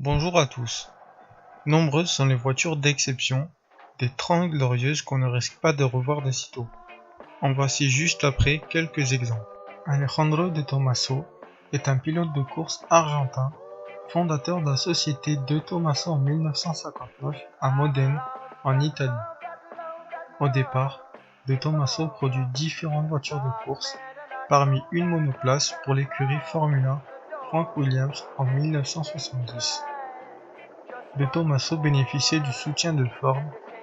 Bonjour à tous. Nombreuses sont les voitures d'exception, des 30 glorieuses qu'on ne risque pas de revoir de sitôt. En voici juste après quelques exemples. Alejandro de Tomaso est un pilote de course argentin, fondateur de la société De Tomaso en 1959 à Modène, en Italie. Au départ, De Tomaso produit différentes voitures de course, parmi une monoplace pour l'écurie Formula Frank Williams en 1970. De Tomaso bénéficiait du soutien de Ford,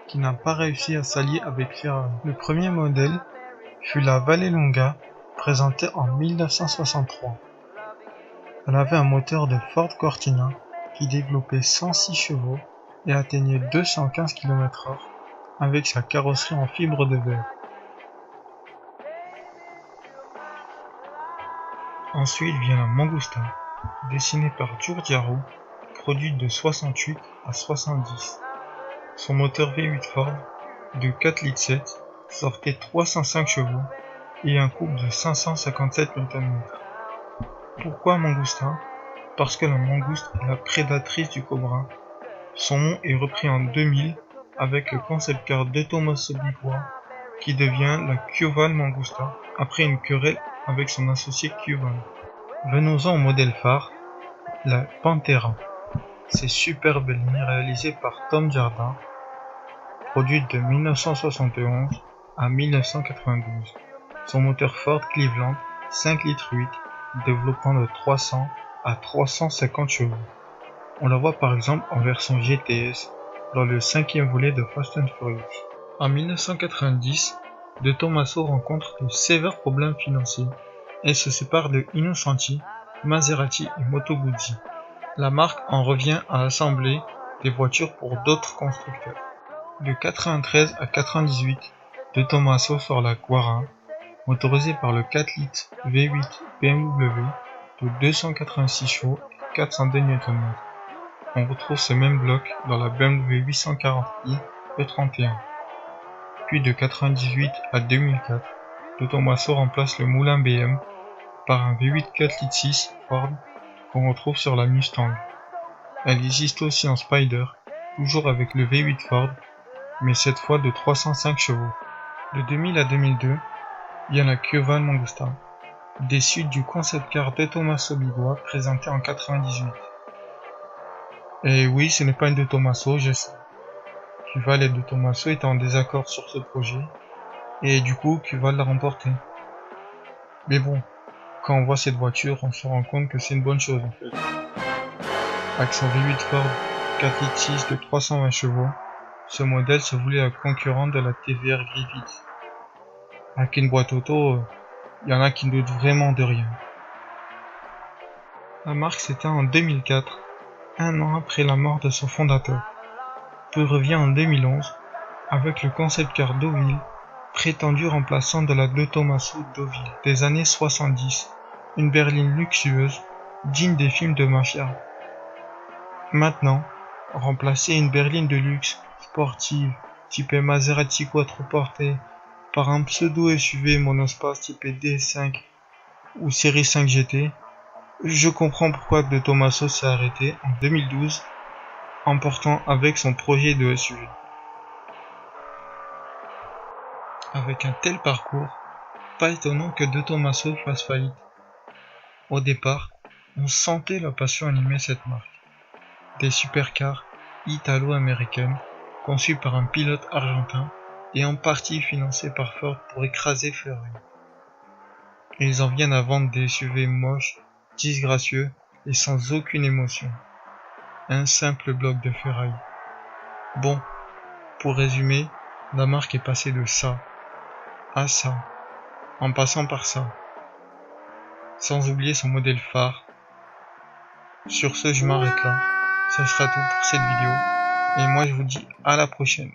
qui n'a pas réussi à s'allier avec Ferrari. Le premier modèle fut la Vallelunga, présentée en 1963. Elle avait un moteur de Ford Cortina qui développait 106 chevaux et atteignait 215 km/h avec sa carrosserie en fibre de verre. Ensuite vient la Mangusta, dessinée par Giugiaro, produite de 68 à 70. Son moteur V8 Ford de 4,7 litres sortait 305 chevaux et un couple de 557 Nm. Pourquoi Mangusta? Parce que la mangouste est la prédatrice du cobra. Son nom est repris en 2000 avec le concept car de Tomaso Bigua qui devient la Kioval Mangusta après une querelle avec son associé Kioval. Venons-en au modèle phare, la Pantera. Ces superbes lignes réalisées par Tom Jardin, produite de 1971 à 1992. Son moteur Ford Cleveland 5,8 litres développant de 300 à 350 chevaux. On la voit par exemple en version GTS dans le 5e volet de Fast and Furious. En 1990, De Tomaso rencontre de sévères problèmes financiers et se sépare de Innocenti, Maserati et Moto Guzzi. La marque en revient à assembler des voitures pour d'autres constructeurs. De 93 à 98, De Tomaso sort la Guara, motorisée par le 4 litres V8 BMW de 286 chevaux et 402 Nm. On retrouve ce même bloc dans la BMW 840i E31. Puis de 98 à 2004, De Tomaso remplace le moulin BM par un V8 4,6 litres Ford qu'on retrouve sur la Mustang. Elle existe aussi en Spider, toujours avec le V8 Ford, mais cette fois de 305 chevaux. De 2000 à 2002, il y a la Kioval Mangusta, des suites du concept car De Tomaso Bigua présenté en 98. Et oui, ce n'est pas une De Tomaso, je sais. Kioval et De Tomaso étaient en désaccord sur ce projet, et du coup, Kioval l'a remporté. Mais bon, quand on voit cette voiture, on se rend compte que c'est une bonne chose en fait. Avec son V8 Ford 4,6 litres de 320 chevaux, ce modèle se voulait un concurrent de la TVR Griffith. Avec une boîte auto, il y en a qui ne doutent vraiment de rien. La marque s'éteint en 2004, un an après la mort de son fondateur. Puis revient en 2011 avec le concept car Deauville, prétendu remplaçant de la De Tomaso Deauville des années 70, une berline luxueuse, digne des films de mafia. Maintenant, remplacer une berline de luxe, sportive, type Maserati Quattroporte, par un pseudo SUV monospace type D5 ou série 5 GT, je comprends pourquoi De Tomaso s'est arrêté en 2012 en portant avec son projet de SUV. Avec un tel parcours, pas étonnant que De Tomaso fasse faillite. Au départ, on sentait la passion animer cette marque. Des supercars italo-américaines conçues par un pilote argentin et en partie financées par Ford pour écraser Ferrari. Et ils en viennent à vendre des SUV moches, disgracieux et sans aucune émotion. Un simple bloc de ferraille. Bon, pour résumer, la marque est passée de ça à ça, en passant par ça. Sans oublier son modèle phare. Sur ce, je m'arrête là. Ce sera tout pour cette vidéo. Et moi, je vous dis à la prochaine.